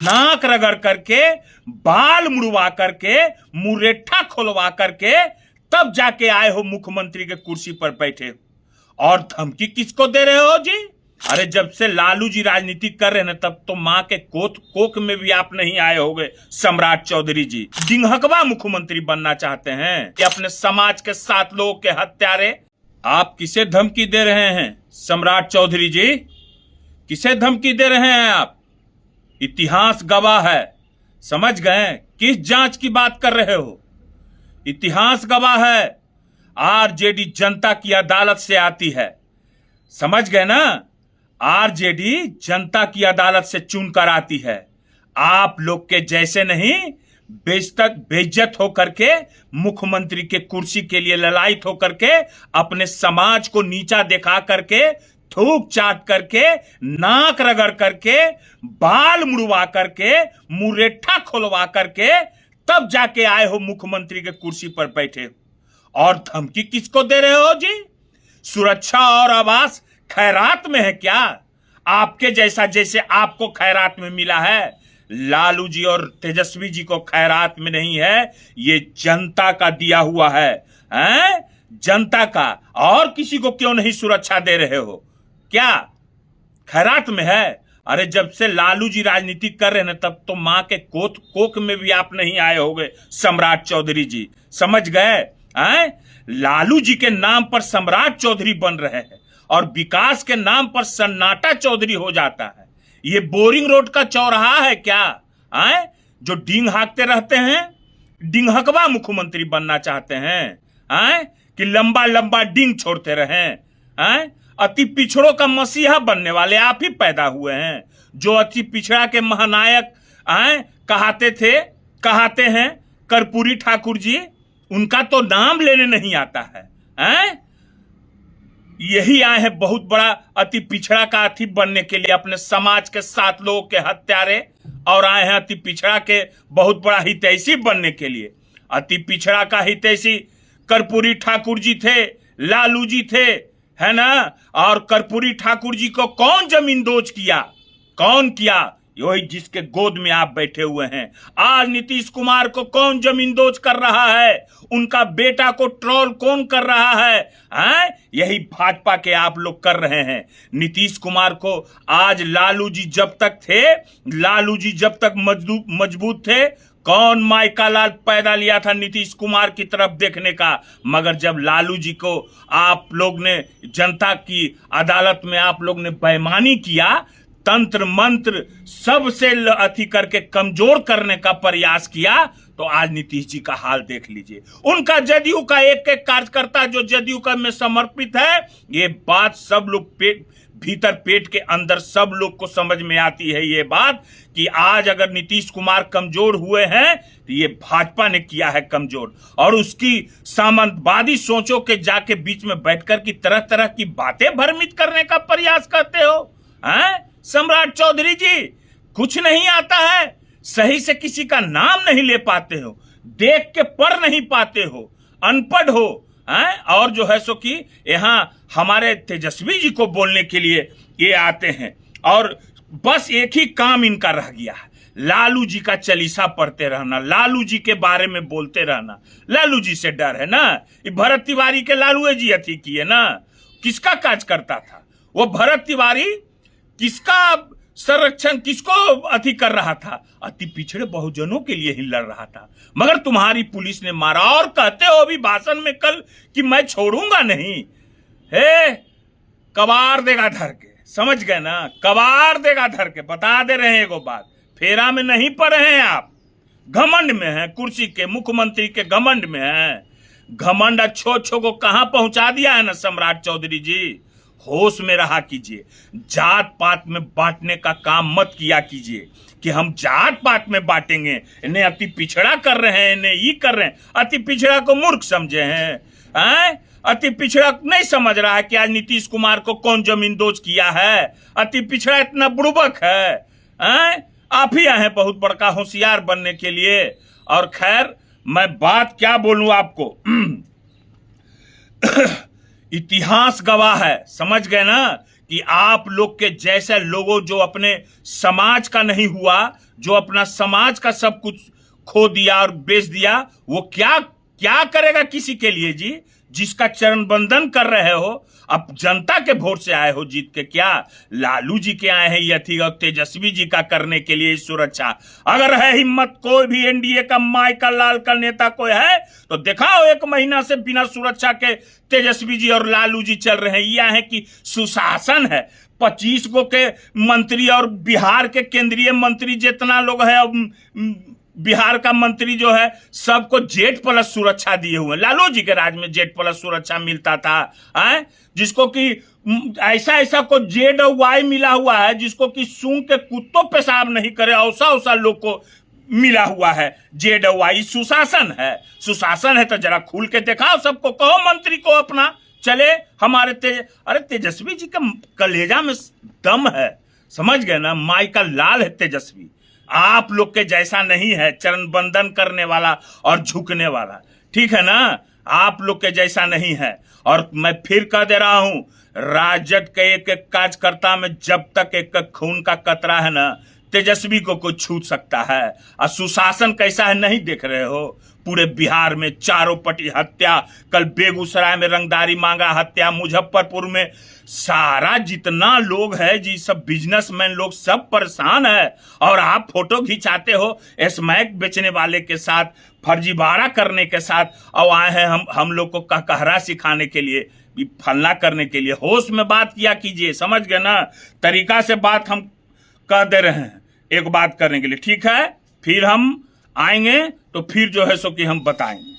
नाक रगड़ करके, बाल मुड़वा करके, मुरेठा खोलवा करके तब जाके आए हो मुख्यमंत्री के कुर्सी पर बैठे। और धमकी किसको दे रहे हो जी? अरे जब से लालू जी राजनीति कर रहे हैं तब तो माँ के कोख में भी आप नहीं आए होंगे। सम्राट चौधरी जी डिंहकवा मुख्यमंत्री बनना चाहते हैं कि अपने समाज के 7 लोगों के हत्यारे। आप किसे धमकी दे रहे हैं सम्राट चौधरी जी? किसे धमकी दे रहे हैं आप? इतिहास गवाह है, समझ गए? किस जांच की बात कर रहे हो? इतिहास गवाह है, आरजेडी जनता की अदालत से आती है, समझ गए ना? आरजेडी जनता की अदालत से चुन कर आती है। आप लोग के जैसे नहीं बेइज्जत होकर के मुख्यमंत्री के कुर्सी के लिए ललायत होकर के अपने समाज को नीचा दिखा करके, थूक चाट करके, नाक रगड़ करके, बाल मुड़वा करके, मुरेठा खोलवा करके तब जाके आए हो मुख्यमंत्री के कुर्सी पर बैठे। और धमकी किसको दे रहे हो जी? सुरक्षा और आवास खैरात में है क्या? आपके जैसा जैसे आपको खैरात में मिला है, लालू जी और तेजस्वी जी को खैरात में नहीं है, ये जनता का दिया हुआ है, हैं? जनता का। और किसी को क्यों नहीं सुरक्षा दे रहे हो? क्या खैरात में है? अरे जब से लालू जी राजनीति कर रहे हैं तब तो माँ के कोख में भी आप नहीं आए होंगे सम्राट चौधरी जी, समझ गए? हैं? लालू जी के नाम पर सम्राट चौधरी बन रहे हैं और विकास के नाम पर सन्नाटा चौधरी हो जाता है। ये बोरिंग रोड का चौराहा है क्या? हैं? जो डींग हाँकते रहते हैं, डिंहकवा मुख्यमंत्री बनना चाहते हैं, हैं? कि लंबा लंबा डींग छोड़ते रहें, हैं? अति पिछड़ों का मसीहा बनने वाले आप ही पैदा हुए हैं। जो अति पिछड़ा के महानायक कहाते हैं कर्पूरी ठाकुर जी, उनका तो नाम लेने नहीं आता है, हैं? यही आए हैं बहुत बड़ा अति पिछड़ा का अति बनने के लिए, अपने समाज के 7 लोगों के हत्यारे, और आए हैं अति पिछड़ा के बहुत बड़ा हितैषी बनने के लिए। अति पिछड़ा का हितैषी कर्पूरी ठाकुर जी थे, लालू जी थे, है ना? और कर्पूरी ठाकुर जी को कौन जमींदोज किया? कौन किया? वही जिसके गोद में आप बैठे हुए हैं। आज नीतीश कुमार को कौन जमींदोज कर रहा है? उनका बेटा को ट्रोल कौन कर रहा है? हैं? यही भाजपा के आप लोग कर रहे हैं। नीतीश कुमार को आज लालू जी जब तक मजबूत थे, कौन माइका लाल पैदा लिया था नीतीश कुमार की तरफ देखने का? मगर जब लालू जी को आप लोग ने जनता की अदालत में आप लोग ने बेईमानी किया, तंत्र मंत्र सबसे अथी करके कमजोर करने का प्रयास किया, तो आज नीतीश जी का हाल देख लीजिए। उनका जदयू का एक एक कार्यकर्ता जो जदयू का में समर्पित है, ये बात सब लोग भीतर पेट के अंदर सब लोग को समझ में आती है ये बात कि आज अगर नीतीश कुमार कमजोर हुए हैं तो ये भाजपा ने किया है कमजोर। और उसकी सामंतवादी सोचों के जाके बीच में बैठकर की तरह तरह की बातें भ्रमित करने का प्रयास करते हो, हैं? सम्राट चौधरी जी कुछ नहीं आता है, सही से किसी का नाम नहीं ले पाते हो, देख के पढ़ नहीं पाते हो, अनपढ़ हो, हैं? और जो है सो कि यहाँ हमारे तेजस्वी जी को बोलने के लिए ये आते हैं और बस एक ही काम इनका रह गया है, लालू जी का चालीसा पढ़ते रहना, लालू जी के बारे में बोलते रहना। लालू जी से डर है ना? ये भरत तिवारी के लालू जी अथी किए ना, किसका काज करता था वो भरत तिवारी? किसका संरक्षण, किसको अति कर रहा था? अति पिछड़े बहुजनों के लिए ही लड़ रहा था, मगर तुम्हारी पुलिस ने मारा। और कहते हो अभी भाषण में कल कि मैं छोड़ूंगा नहीं। हे, कबाड़ देगा धर के, समझ गए ना? कबाड़ देगा धर के। बता दे रहे हैं एगो बात, फेरा में नहीं पड़े हैं आप, घमंड में हैं, कुर्सी के मुख्यमंत्री के घमंड में हैं। घमंड अच्छो को कहां पहुंचा दिया है ना सम्राट चौधरी जी। होश में रहा कीजिए, जात पात में बांटने का काम मत किया कीजिए कि हम जात पात में बांटेंगे, इन्हें अति पिछड़ा कर रहे हैं, इन्हें ये कर रहे हैं। अति पिछड़ा को मूर्ख समझे हैं? अति पिछड़ा नहीं समझ रहा है कि आज नीतीश कुमार को कौन जमींदोज किया है? अति पिछड़ा इतना बुड़बक है? आप ही आए हैं बहुत बड़का होशियार बनने के लिए। और खैर मैं बात क्या बोलूं आपको, इतिहास गवाह है, समझ गए ना? कि आप लोग के जैसे लोगों जो अपने समाज का नहीं हुआ, जो अपना समाज का सब कुछ खो दिया और बेच दिया, वो क्या क्या करेगा किसी के लिए जी? जिसका चरण बंदन कर रहे हो, अब जनता के वोट से आए हो जीत के, क्या लालू जी के आए हैं यथी और तेजस्वी जी का करने के लिए सुरक्षा? अगर है हिम्मत, कोई भी एनडीए का माई का लाल का नेता कोई है तो दिखाओ, 1 महीना से बिना सुरक्षा के तेजस्वी जी और लालू जी चल रहे हैं। यह है कि सुशासन है। 25 गो के मंत्री और बिहार के केंद्रीय मंत्री जितना लोग है, बिहार का मंत्री जो है, सबको जेड प्लस सुरक्षा दिए हुए। लालू जी के राज में जेड प्लस सुरक्षा मिलता था, है जिसको कि ऐसा ऐसा को जेड और वाई मिला हुआ है, जिसको कि सूंघ के कुत्तों पेशाब नहीं करे, औसा लोग को मिला हुआ है जेड और वाई। सुशासन है, सुशासन है तो जरा खुल के दिखाओ, सबको कहो मंत्री को अपना चले। हमारे अरे तेजस्वी जी का कलेजा में दम है, समझ गए ना? माई का लाल है तेजस्वी। आप लोग के जैसा नहीं है चरण बंदन करने वाला और झुकने वाला, ठीक है ना? आप लोग के जैसा नहीं है। और मैं फिर कह दे रहा हूं, राजद के एक एक कार्यकर्ता में जब तक एक खून का कतरा है ना, तेजस्वी को कोई छू सकता है। और सुशासन कैसा है नहीं देख रहे हो? पूरे बिहार में चारों पटी हत्या, कल बेगूसराय में रंगदारी मांगा हत्या, मुजफ्फरपुर में सारा जितना लोग है जी, सब बिजनेसमैन लोग सब परेशान है। और आप फोटो खिंचाते हो स्मैक बेचने वाले के साथ, फर्जीवाड़ा करने के साथ, और आए हैं हम लोग को कहरा सिखाने के लिए, फलना करने के लिए। होश में बात किया कीजिए, समझ गए ना? तरीका से बात हम कह दे रहे हैं एक बात करने के लिए, ठीक है? फिर हम आएंगे तो फिर जो है सो कि हम बताएंगे।